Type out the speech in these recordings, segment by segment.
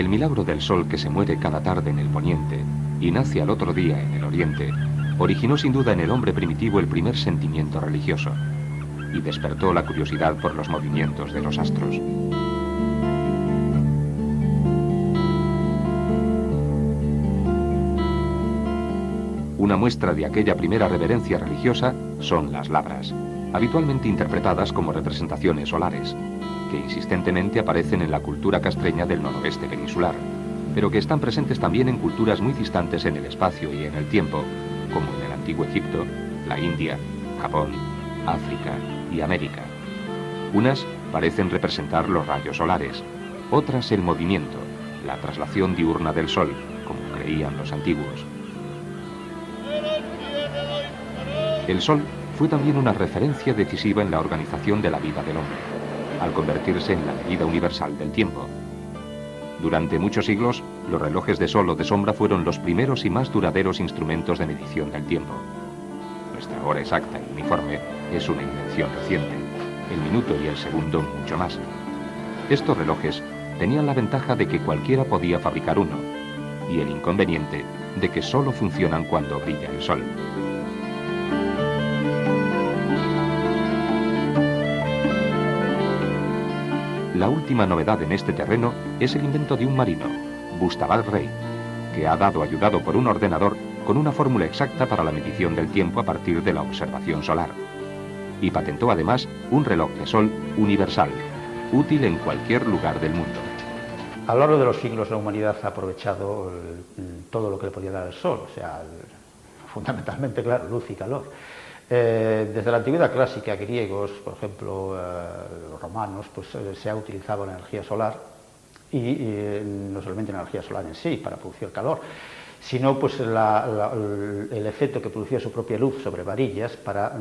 El milagro del sol que se muere cada tarde en el poniente y nace al otro día en el oriente, originó sin duda en el hombre primitivo el primer sentimiento religioso y despertó la curiosidad por los movimientos de los astros. Una muestra de aquella primera reverencia religiosa son las labras, habitualmente interpretadas como representaciones solares, que insistentemente aparecen en la cultura castreña del noroeste peninsular, pero que están presentes también en culturas muy distantes en el espacio y en el tiempo, como en el antiguo Egipto, la India, Japón, África y América. Unas parecen representar los rayos solares, otras el movimiento, la traslación diurna del sol, como creían los antiguos. El sol fue también una referencia decisiva en la organización de la vida del hombre, al convertirse en la medida universal del tiempo. Durante muchos siglos, los relojes de sol o de sombra fueron los primeros y más duraderos instrumentos de medición del tiempo. Nuestra hora exacta y uniforme es una invención reciente, el minuto y el segundo mucho más. Estos relojes tenían la ventaja de que cualquiera podía fabricar uno, y el inconveniente de que solo funcionan cuando brilla el sol. La última novedad en este terreno es el invento de un marino, Bustavat Rey, que ha dado, ayudado por un ordenador, con una fórmula exacta para la medición del tiempo a partir de la observación solar. Y patentó además un reloj de sol universal, útil en cualquier lugar del mundo. A lo largo de los siglos la humanidad ha aprovechado todo lo que le podía dar el sol, o sea, fundamentalmente, claro, luz y calor. Desde la antigüedad clásica, griegos, por ejemplo, los romanos, pues se ha utilizado la energía solar y no solamente la energía solar en sí para producir el calor, sino pues el efecto que producía su propia luz sobre varillas para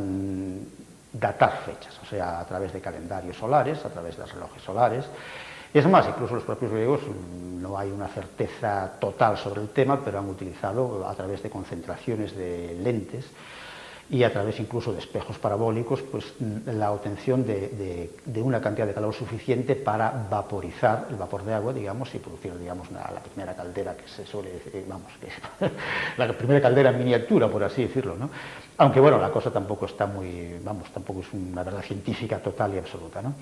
datar fechas, o sea, a través de calendarios solares, a través de relojes solares. Es más, incluso los propios griegos, no hay una certeza total sobre el tema, pero han utilizado a través de concentraciones de lentes y a través incluso de espejos parabólicos, pues la obtención de una cantidad de calor suficiente para vaporizar el vapor de agua, digamos, y producir, digamos, la primera caldera que se suele decir, vamos, que la primera caldera en miniatura, por así decirlo, ¿no? Aunque, bueno, la cosa tampoco está muy, vamos, tampoco es una verdad científica total y absoluta, ¿no?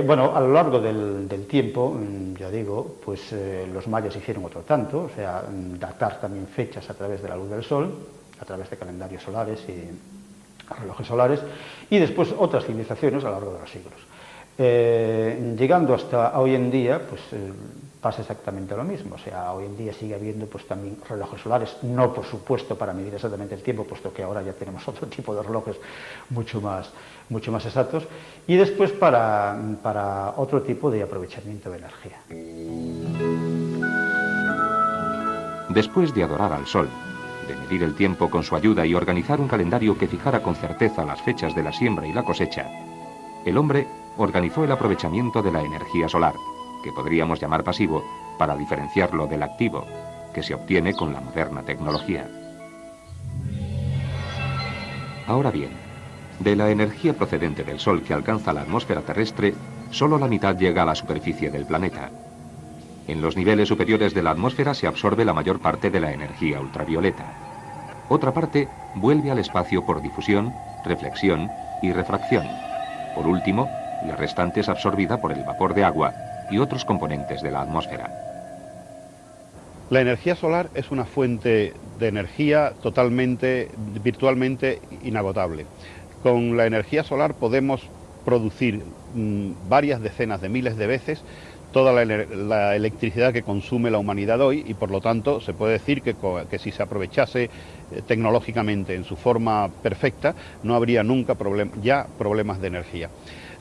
Bueno, a lo largo del tiempo, ya digo, pues los mayas hicieron otro tanto, o sea, datar también fechas a través de la luz del sol, a través de calendarios solares y relojes solares, y después otras civilizaciones a lo largo de los siglos. Llegando hasta hoy en día, pues pasa exactamente lo mismo, o sea, hoy en día sigue habiendo pues también relojes solares, no por supuesto para medir exactamente el tiempo, puesto que ahora ya tenemos otro tipo de relojes mucho más exactos, y después para otro tipo de aprovechamiento de energía. Después de adorar al sol, de medir el tiempo con su ayuda y organizar un calendario que fijara con certeza las fechas de la siembra y la cosecha, el hombre organizó el aprovechamiento de la energía solar, que podríamos llamar pasivo, para diferenciarlo del activo, que se obtiene con la moderna tecnología. Ahora bien, de la energía procedente del Sol que alcanza la atmósfera terrestre, solo la mitad llega a la superficie del planeta. En los niveles superiores de la atmósfera se absorbe la mayor parte de la energía ultravioleta. Otra parte vuelve al espacio por difusión, reflexión y refracción. Por último, la restante es absorbida por el vapor de agua y otros componentes de la atmósfera. La energía solar es una fuente de energía virtualmente inagotable. Con la energía solar podemos producir varias decenas de miles de veces toda la electricidad que consume la humanidad hoy, y por lo tanto se puede decir que si se aprovechase tecnológicamente en su forma perfecta, no habría nunca problemas de energía.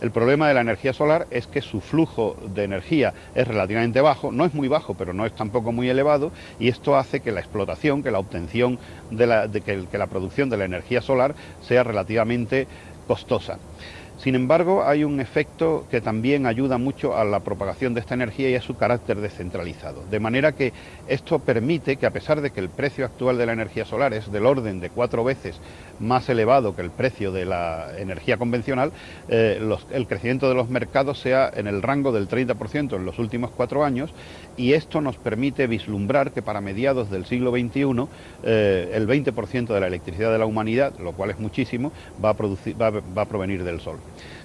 El problema de la energía solar es que su flujo de energía es relativamente bajo, no es muy bajo, pero no es tampoco muy elevado, y esto hace que la explotación, que la obtención, que la producción de la energía solar sea relativamente costosa. Sin embargo, hay un efecto que también ayuda mucho a la propagación de esta energía y es su carácter descentralizado. De manera que esto permite que, a pesar de que el precio actual de la energía solar es del orden de 4 veces más elevado que el precio de la energía convencional, el crecimiento de los mercados sea en el rango del 30% en los últimos 4 años, y esto nos permite vislumbrar que para mediados del siglo XXI el 20% de la electricidad de la humanidad, lo cual es muchísimo, va a provenir del sol.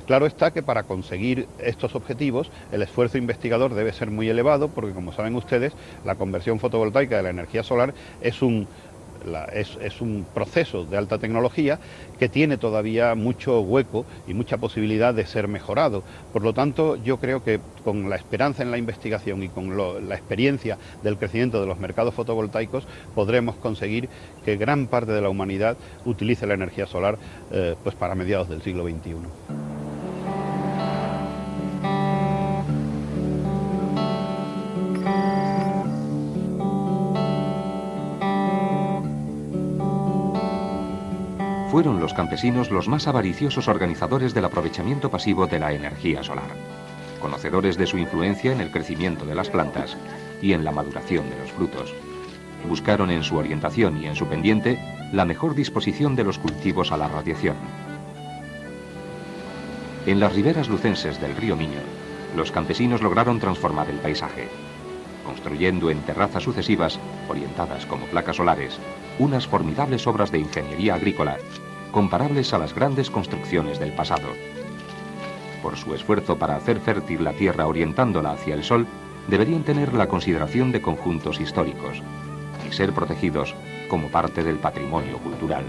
Claro está que para conseguir estos objetivos el esfuerzo investigador debe ser muy elevado, porque, como saben ustedes, la conversión fotovoltaica de la energía solar es un proceso de alta tecnología que tiene todavía mucho hueco y mucha posibilidad de ser mejorado. Por lo tanto, yo creo que con la esperanza en la investigación y con la experiencia del crecimiento de los mercados fotovoltaicos podremos conseguir que gran parte de la humanidad utilice la energía solar pues para mediados del siglo XXI. Fueron los campesinos los más avariciosos organizadores del aprovechamiento pasivo de la energía solar, conocedores de su influencia en el crecimiento de las plantas y en la maduración de los frutos. Buscaron en su orientación y en su pendiente la mejor disposición de los cultivos a la radiación. En las riberas lucenses del río Miño, los campesinos lograron transformar el paisaje, construyendo en terrazas sucesivas, orientadas como placas solares, unas formidables obras de ingeniería agrícola, comparables a las grandes construcciones del pasado. Por su esfuerzo para hacer fértil la tierra orientándola hacia el sol, deberían tener la consideración de conjuntos históricos y ser protegidos como parte del patrimonio cultural.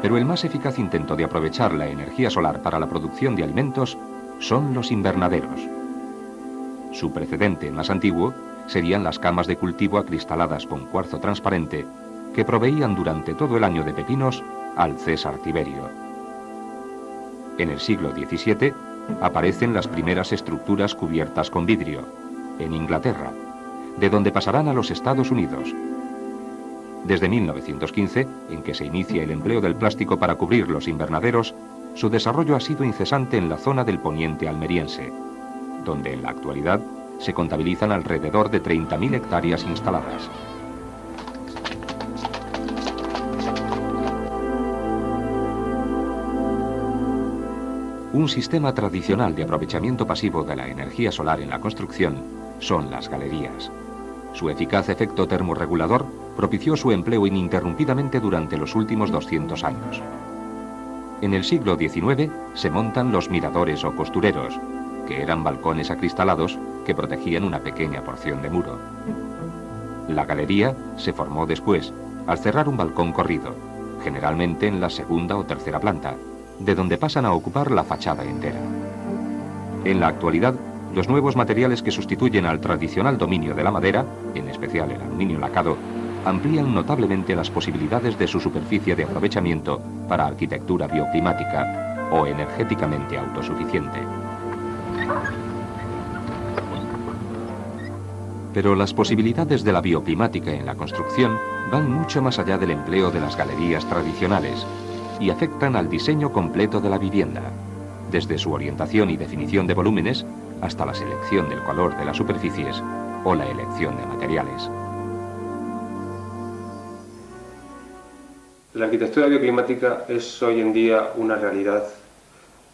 Pero el más eficaz intento de aprovechar la energía solar para la producción de alimentos son los invernaderos. Su precedente más antiguo serían las camas de cultivo acristaladas con cuarzo transparente que proveían durante todo el año de pepinos al César Tiberio. En el siglo XVII aparecen las primeras estructuras cubiertas con vidrio, en Inglaterra, de donde pasarán a los Estados Unidos. Desde 1915, en que se inicia el empleo del plástico para cubrir los invernaderos, su desarrollo ha sido incesante en la zona del poniente almeriense, donde en la actualidad se contabilizan alrededor de 30.000 hectáreas instaladas. Un sistema tradicional de aprovechamiento pasivo de la energía solar en la construcción son las galerías. Su eficaz efecto termorregulador propició su empleo ininterrumpidamente durante los últimos 200 años. En el siglo XIX se montan los miradores o costureros, que eran balcones acristalados que protegían una pequeña porción de muro. La galería se formó después, al cerrar un balcón corrido, generalmente en la segunda o tercera planta, de donde pasan a ocupar la fachada entera. En la actualidad, los nuevos materiales que sustituyen al tradicional dominio de la madera, en especial el aluminio lacado, amplían notablemente las posibilidades de su superficie de aprovechamiento para arquitectura bioclimática o energéticamente autosuficiente. Pero las posibilidades de la bioclimática en la construcción van mucho más allá del empleo de las galerías tradicionales y afectan al diseño completo de la vivienda, desde su orientación y definición de volúmenes hasta la selección del color de las superficies o la elección de materiales. La arquitectura bioclimática es hoy en día una realidad.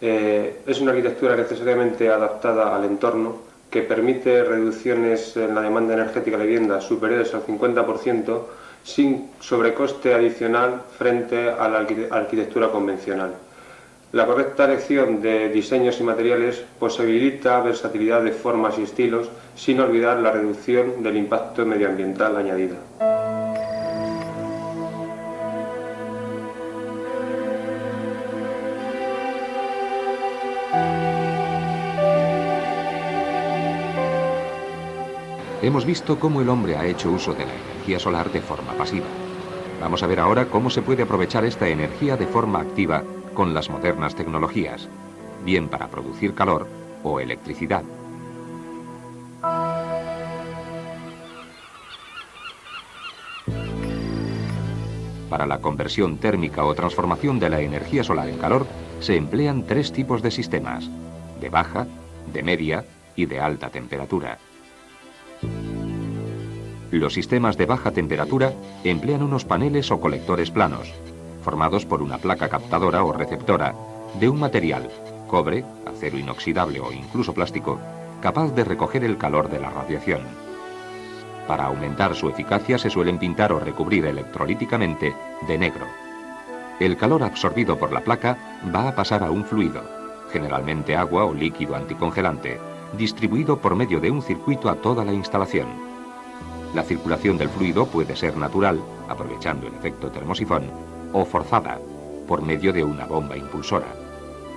Es una arquitectura necesariamente adaptada al entorno que permite reducciones en la demanda energética de vivienda superiores al 50% sin sobrecoste adicional frente a la arquitectura convencional. La correcta elección de diseños y materiales posibilita versatilidad de formas y estilos sin olvidar la reducción del impacto medioambiental añadida. Hemos visto cómo el hombre ha hecho uso de la energía solar de forma pasiva. Vamos a ver ahora cómo se puede aprovechar esta energía de forma activa con las modernas tecnologías, bien para producir calor o electricidad. Para la conversión térmica o transformación de la energía solar en calor, se emplean 3 tipos de sistemas: de baja, de media y de alta temperatura. Los sistemas de baja temperatura emplean unos paneles o colectores planos, formados por una placa captadora o receptora, de un material, cobre, acero inoxidable o incluso plástico, capaz de recoger el calor de la radiación. Para aumentar su eficacia se suelen pintar o recubrir electrolíticamente de negro. El calor absorbido por la placa va a pasar a un fluido, generalmente agua o líquido anticongelante, distribuido por medio de un circuito a toda la instalación. La circulación del fluido puede ser natural, aprovechando el efecto termosifón, o forzada, por medio de una bomba impulsora.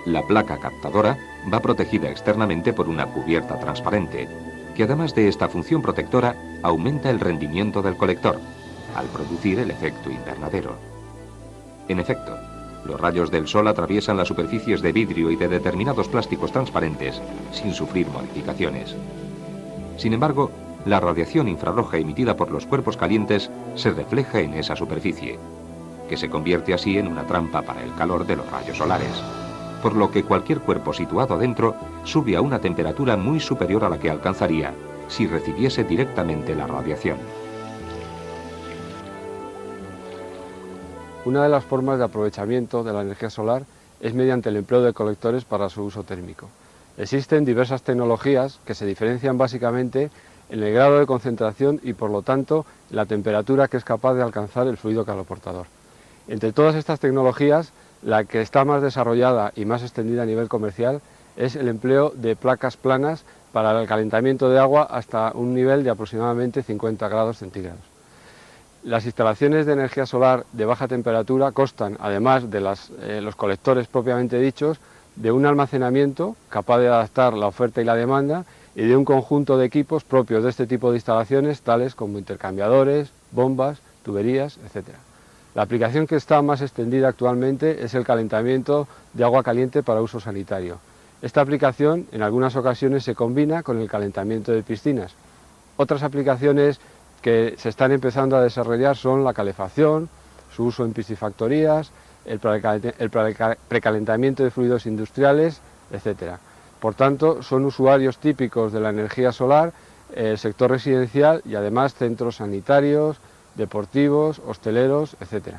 La placa captadora va protegida externamente por una cubierta transparente, que además de esta función protectora, aumenta el rendimiento del colector, al producir el efecto invernadero. En efecto, los rayos del sol atraviesan las superficies de vidrio y de determinados plásticos transparentes sin sufrir modificaciones. Sin embargo, la radiación infrarroja emitida por los cuerpos calientes se refleja en esa superficie, que se convierte así en una trampa para el calor de los rayos solares, por lo que cualquier cuerpo situado dentro sube a una temperatura muy superior a la que alcanzaría si recibiese directamente la radiación. Una de las formas de aprovechamiento de la energía solar es mediante el empleo de colectores para su uso térmico. Existen diversas tecnologías que se diferencian básicamente en el grado de concentración y, por lo tanto, en la temperatura que es capaz de alcanzar el fluido caloportador. Entre todas estas tecnologías, la que está más desarrollada y más extendida a nivel comercial es el empleo de placas planas para el calentamiento de agua hasta un nivel de aproximadamente 50 grados centígrados. Las instalaciones de energía solar de baja temperatura constan, además de los colectores propiamente dichos, de un almacenamiento capaz de adaptar la oferta y la demanda y de un conjunto de equipos propios de este tipo de instalaciones, tales como intercambiadores, bombas, tuberías, etc. La aplicación que está más extendida actualmente es el calentamiento de agua caliente para uso sanitario. Esta aplicación en algunas ocasiones se combina con el calentamiento de piscinas. Otras aplicaciones que se están empezando a desarrollar son la calefacción, su uso en piscifactorías, el precalentamiento de fluidos industriales, etc. Por tanto, son usuarios típicos de la energía solar el sector residencial y además centros sanitarios, deportivos, hosteleros, etc.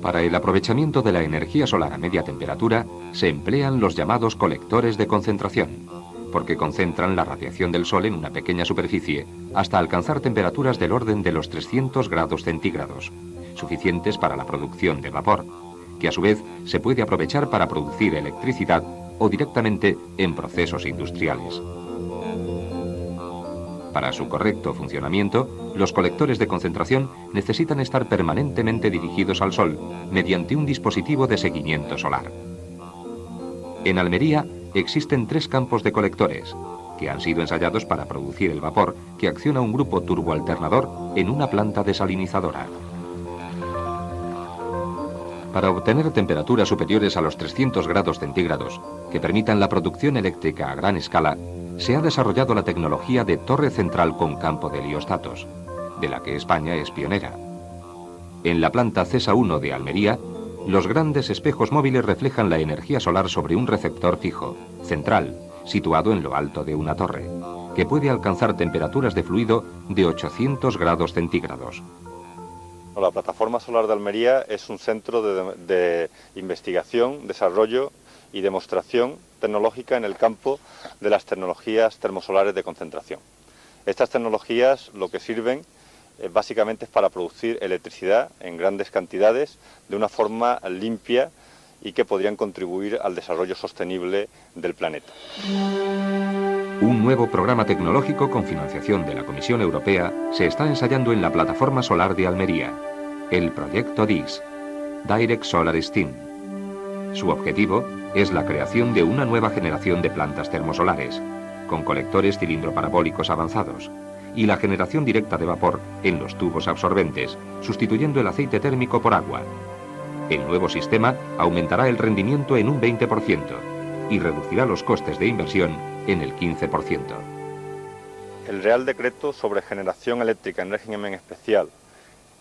Para el aprovechamiento de la energía solar a media temperatura se emplean los llamados colectores de concentración, porque concentran la radiación del sol en una pequeña superficie hasta alcanzar temperaturas del orden de los 300 grados centígrados, suficientes para la producción de vapor, que a su vez se puede aprovechar para producir electricidad o directamente en procesos industriales. Para su correcto funcionamiento, los colectores de concentración necesitan estar permanentemente dirigidos al sol mediante un dispositivo de seguimiento solar. En Almería existen 3 campos de colectores, que han sido ensayados para producir el vapor que acciona un grupo turboalternador en una planta desalinizadora. Para obtener temperaturas superiores a los 300 grados centígrados, que permitan la producción eléctrica a gran escala, se ha desarrollado la tecnología de torre central con campo de heliostatos, de la que España es pionera. En la planta CESA 1 de Almería, los grandes espejos móviles reflejan la energía solar sobre un receptor fijo, central, situado en lo alto de una torre, que puede alcanzar temperaturas de fluido de 800 grados centígrados. La Plataforma Solar de Almería es un centro de investigación, desarrollo y demostración tecnológica en el campo de las tecnologías termosolares de concentración. Estas tecnologías lo que sirven básicamente es para producir electricidad en grandes cantidades de una forma limpia y que podrían contribuir al desarrollo sostenible del planeta. Un nuevo programa tecnológico con financiación de la Comisión Europea se está ensayando en la Plataforma Solar de Almería, el proyecto DIS, Direct Solar Steam. Su objetivo es la creación de una nueva generación de plantas termosolares, con colectores cilindro-parabólicos avanzados, y la generación directa de vapor en los tubos absorbentes, sustituyendo el aceite térmico por agua. El nuevo sistema aumentará el rendimiento en un 20% y reducirá los costes de inversión en el 15%. El Real Decreto sobre generación eléctrica en régimen especial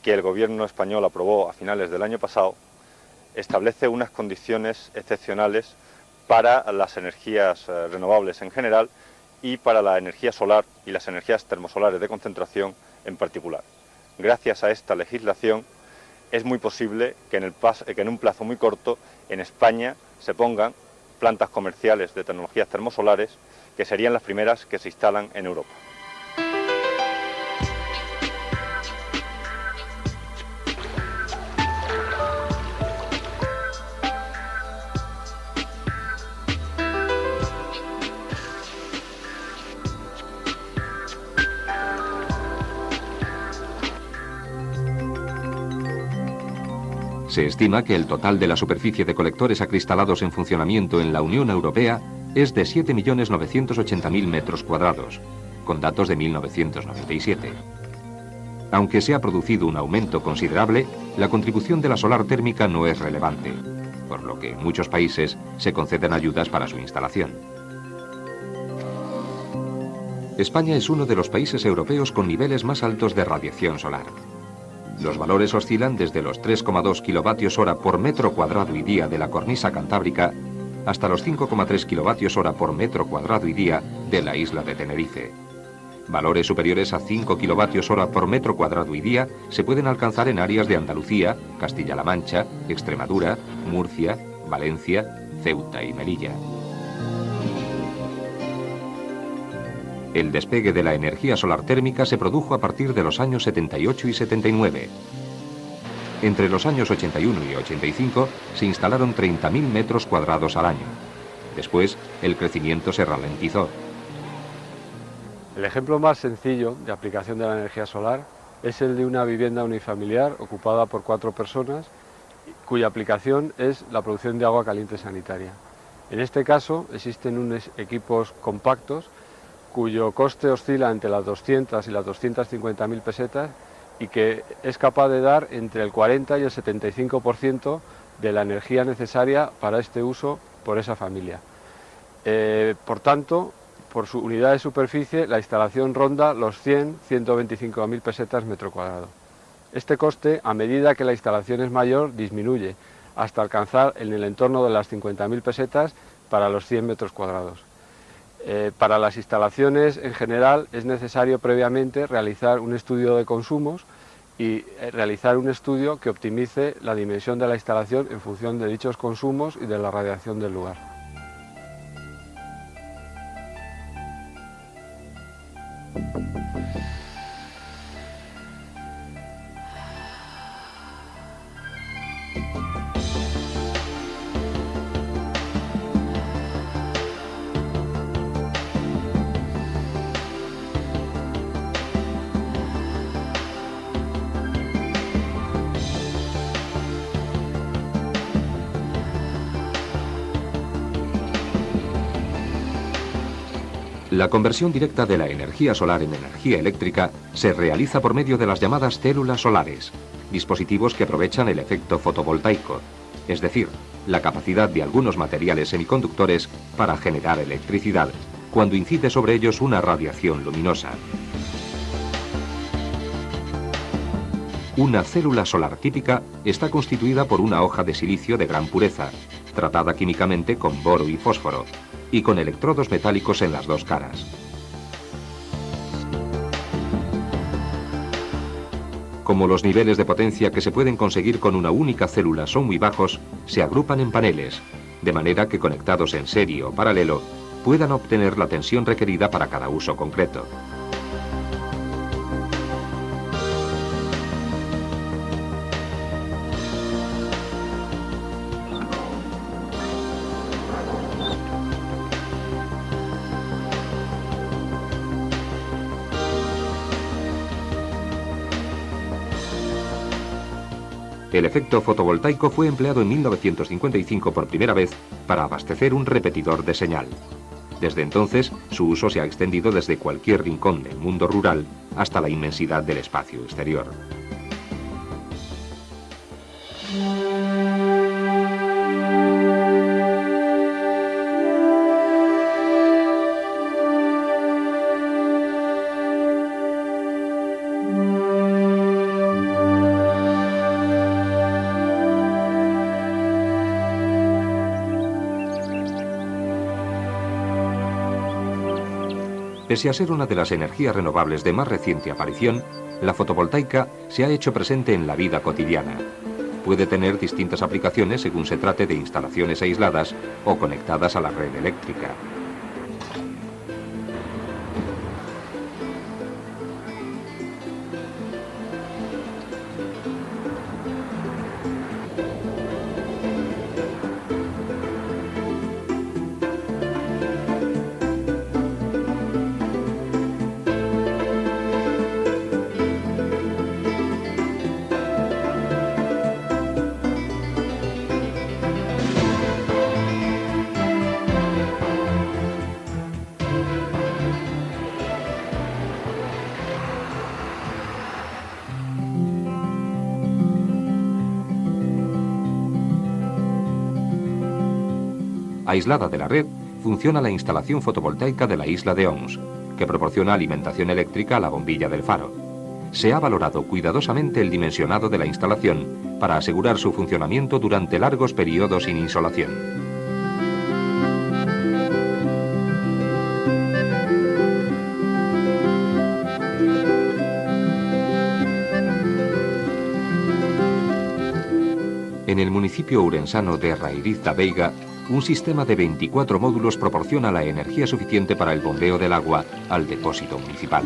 que el Gobierno español aprobó a finales del año pasado, establece unas condiciones excepcionales para las energías renovables en general y para la energía solar y las energías termosolares de concentración en particular. Gracias a esta legislación es muy posible que en un plazo muy corto en España se pongan plantas comerciales de tecnologías termosolares que serían las primeras que se instalan en Europa. Se estima que el total de la superficie de colectores acristalados en funcionamiento en la Unión Europea es de 7.980.000 metros cuadrados, con datos de 1997. Aunque se ha producido un aumento considerable, la contribución de la solar térmica no es relevante, por lo que en muchos países se conceden ayudas para su instalación. España es uno de los países europeos con niveles más altos de radiación solar. Los valores oscilan desde los 3,2 kilovatios hora por metro cuadrado y día de la cornisa cantábrica hasta los 5,3 kilovatios hora por metro cuadrado y día de la isla de Tenerife. Valores superiores a 5 kilovatios hora por metro cuadrado y día se pueden alcanzar en áreas de Andalucía, Castilla-La Mancha, Extremadura, Murcia, Valencia, Ceuta y Melilla. El despegue de la energía solar térmica se produjo a partir de los años 78 y 79. Entre los años 81 y 85 se instalaron 30.000 metros cuadrados al año. Después, el crecimiento se ralentizó. El ejemplo más sencillo de aplicación de la energía solar es el de una vivienda unifamiliar ocupada por 4 personas, cuya aplicación es la producción de agua caliente sanitaria. En este caso, existen unos equipos compactos cuyo coste oscila entre las 200 y las 250.000 pesetas y que es capaz de dar entre el 40 y el 75% de la energía necesaria para este uso por esa familia. Por tanto, por su unidad de superficie, la instalación ronda los 100-125.000 pesetas metro cuadrado. Este coste, a medida que la instalación es mayor, disminuye, hasta alcanzar en el entorno de las 50.000 pesetas para los 100 metros cuadrados. Para las instalaciones en general es necesario previamente realizar un estudio de consumos y realizar un estudio que optimice la dimensión de la instalación en función de dichos consumos y de la radiación del lugar. La conversión directa de la energía solar en energía eléctrica se realiza por medio de las llamadas células solares, dispositivos que aprovechan el efecto fotovoltaico, es decir, la capacidad de algunos materiales semiconductores para generar electricidad, cuando incide sobre ellos una radiación luminosa. Una célula solar típica está constituida por una hoja de silicio de gran pureza, tratada químicamente con boro y fósforo, y con electrodos metálicos en las dos caras. Como los niveles de potencia que se pueden conseguir con una única célula son muy bajos, se agrupan en paneles, de manera que conectados en serie o paralelo, puedan obtener la tensión requerida para cada uso concreto. El efecto fotovoltaico fue empleado en 1955 por primera vez para abastecer un repetidor de señal. Desde entonces, su uso se ha extendido desde cualquier rincón del mundo rural hasta la inmensidad del espacio exterior. Pese a ser una de las energías renovables de más reciente aparición, la fotovoltaica se ha hecho presente en la vida cotidiana. Puede tener distintas aplicaciones según se trate de instalaciones aisladas o conectadas a la red eléctrica. Aislada de la red, funciona la instalación fotovoltaica de la isla de Ons, que proporciona alimentación eléctrica a la bombilla del faro. Se ha valorado cuidadosamente el dimensionado de la instalación para asegurar su funcionamiento durante largos periodos sin insolación. En el municipio urensano de Rairiz da Veiga, un sistema de 24 módulos proporciona la energía suficiente para el bombeo del agua al depósito municipal.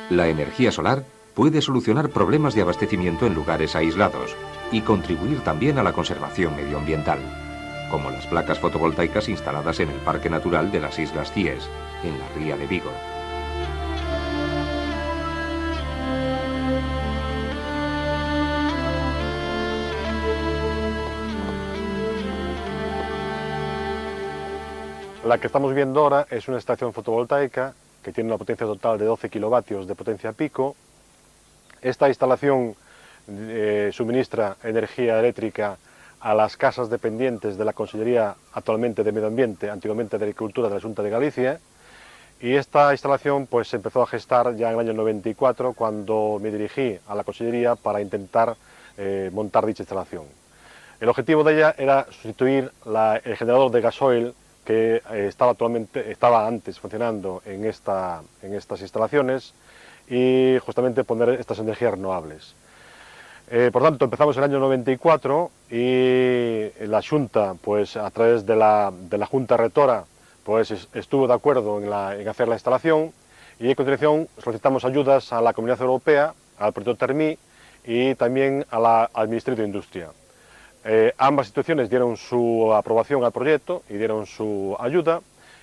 La energía solar puede solucionar problemas de abastecimiento en lugares aislados y contribuir también a la conservación medioambiental, como las placas fotovoltaicas instaladas en el Parque Natural de las Islas Cíes, en la ría de Vigo. La que estamos viendo ahora es una estación fotovoltaica que tiene una potencia total de 12 kilovatios de potencia pico. Esta instalación suministra energía eléctrica a las casas dependientes de la Consellería actualmente de Medio Ambiente, antiguamente de Agricultura de la Xunta de Galicia, y esta instalación pues se empezó a gestar ya en el año 94, cuando me dirigí a la Consellería para intentar montar dicha instalación. El objetivo de ella era sustituir el generador de gasoil que estaba antes funcionando en estas instalaciones y justamente poner estas energías renovables. Por tanto, empezamos en el año 94 y la Xunta, pues a través de la Junta Rectora, pues estuvo de acuerdo en hacer la instalación, y a continuación solicitamos ayudas a la Comunidad Europea, al proyecto Termí y también al Ministerio de Industria. Ambas instituciones dieron su aprobación al proyecto y dieron su ayuda,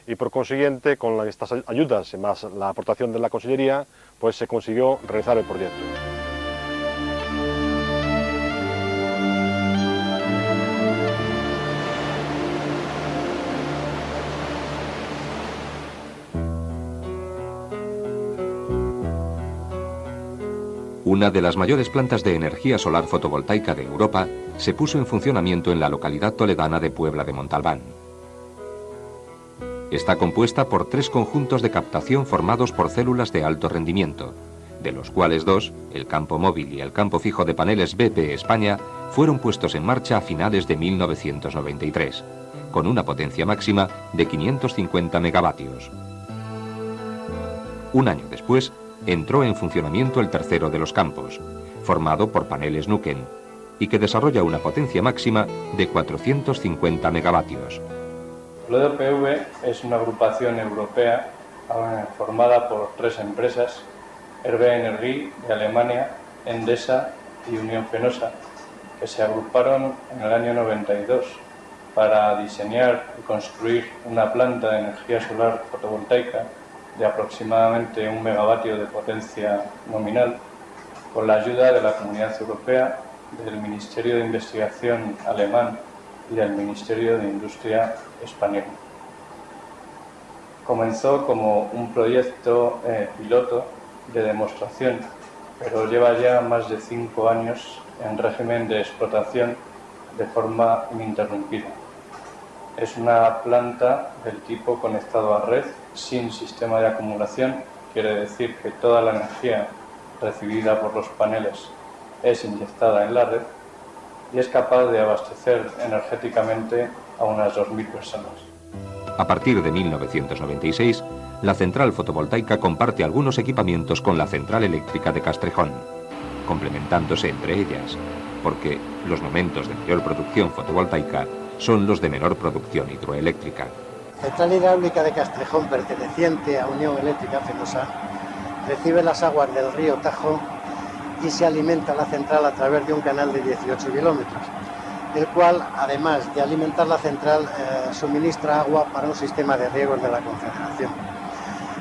y por consiguiente, con estas ayudas más la aportación de la Consellería, pues se consiguió realizar el proyecto. Una de las mayores plantas de energía solar fotovoltaica de Europa se puso en funcionamiento en la localidad toledana de Puebla de Montalbán. Está compuesta por 3 conjuntos de captación formados por células de alto rendimiento, de los cuales 2, el campo móvil y el campo fijo de paneles BP España, fueron puestos en marcha a finales de 1993, con una potencia máxima de 550 megavatios. Un año después, entró en funcionamiento el tercero de los campos, formado por paneles Nuken, y que desarrolla una potencia máxima de 450 megavatios. LODPV es una agrupación europea formada por 3 empresas, RB Energy de Alemania, Endesa y Unión Fenosa, que se agruparon en el año 92 para diseñar y construir una planta de energía solar fotovoltaica de aproximadamente 1 megavatio de potencia nominal, con la ayuda de la Comunidad Europea, del Ministerio de Investigación alemán y del Ministerio de Industria español. Comenzó como un proyecto piloto de demostración pero lleva ya más de 5 años en régimen de explotación de forma ininterrumpida. Es una planta del tipo conectado a red, sin sistema de acumulación, quiere decir que toda la energía recibida por los paneles es inyectada en la red y es capaz de abastecer energéticamente a unas 2.000 personas. A partir de 1996, la central fotovoltaica comparte algunos equipamientos con la central eléctrica de Castrejón, complementándose entre ellas, porque los momentos de mayor producción fotovoltaica son los de menor producción hidroeléctrica. La central hidráulica de Castrejón, perteneciente a Unión Eléctrica Fenosa, recibe las aguas del río Tajo y se alimenta la central a través de un canal de 18 kilómetros, el cual, además de alimentar la central, suministra agua para un sistema de riegos de la Confederación.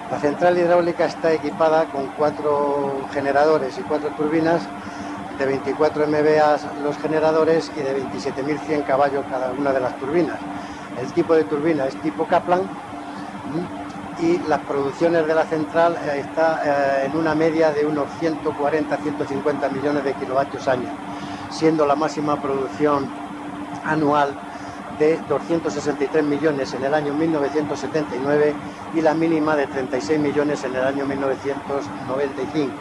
La central hidráulica está equipada con 4 generadores y 4 turbinas, de 24 MVA los generadores y de 27.100 caballos cada una de las turbinas. El tipo de turbina es tipo Kaplan y las producciones de la central está en una media de unos 140-150 millones de kilovatios año, siendo la máxima producción anual de 263 millones en el año 1979 y la mínima de 36 millones en el año 1995,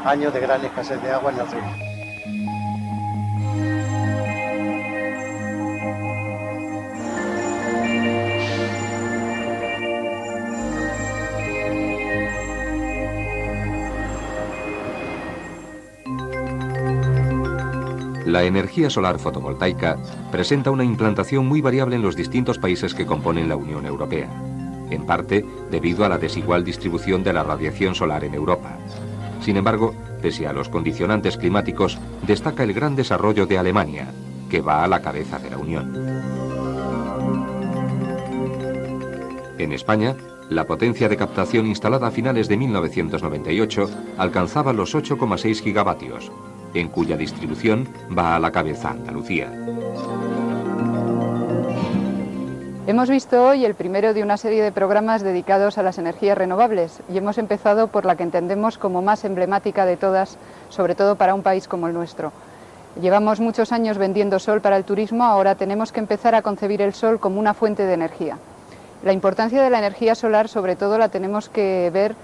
año de gran escasez de agua en el río. La energía solar fotovoltaica presenta una implantación muy variable en los distintos países que componen la Unión Europea, en parte debido a la desigual distribución de la radiación solar en Europa. Sin embargo, pese a los condicionantes climáticos, destaca el gran desarrollo de Alemania, que va a la cabeza de la Unión. En España, la potencia de captación instalada a finales de 1998 alcanzaba los 8,6 gigavatios, en cuya distribución va a la cabeza Andalucía. Hemos visto hoy el primero de una serie de programas dedicados a las energías renovables y hemos empezado por la que entendemos como más emblemática de todas, sobre todo para un país como el nuestro. Llevamos muchos años vendiendo sol para el turismo, ahora tenemos que empezar a concebir el sol como una fuente de energía. La importancia de la energía solar sobre todo la tenemos que ver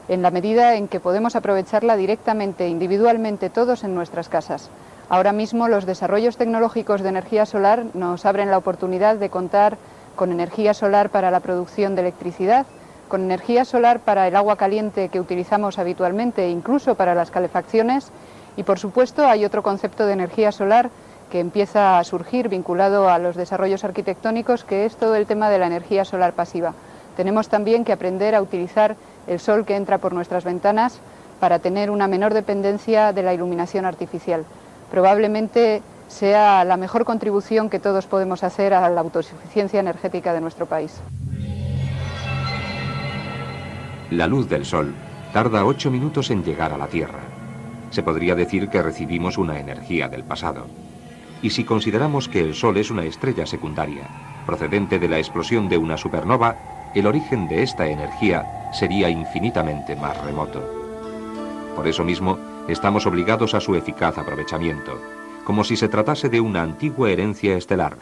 en la medida en que podemos aprovecharla directamente, individualmente, todos en nuestras casas. Ahora mismo los desarrollos tecnológicos de energía solar nos abren la oportunidad de contar con energía solar para la producción de electricidad, con energía solar para el agua caliente que utilizamos habitualmente, incluso para las calefacciones, y por supuesto hay otro concepto de energía solar que empieza a surgir vinculado a los desarrollos arquitectónicos, que es todo el tema de la energía solar pasiva. Tenemos también que aprender a utilizar el sol que entra por nuestras ventanas para tener una menor dependencia de la iluminación artificial. Probablemente sea la mejor contribución que todos podemos hacer a la autosuficiencia energética de nuestro país. La luz del sol tarda 8 minutos en llegar a la Tierra. Se podría decir que recibimos una energía del pasado. Y si consideramos que el Sol es una estrella secundaria, procedente de la explosión de una supernova, el origen de esta energía sería infinitamente más remoto. Por eso mismo, estamos obligados a su eficaz aprovechamiento, como si se tratase de una antigua herencia estelar,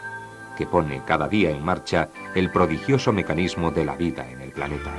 que pone cada día en marcha el prodigioso mecanismo de la vida en el planeta.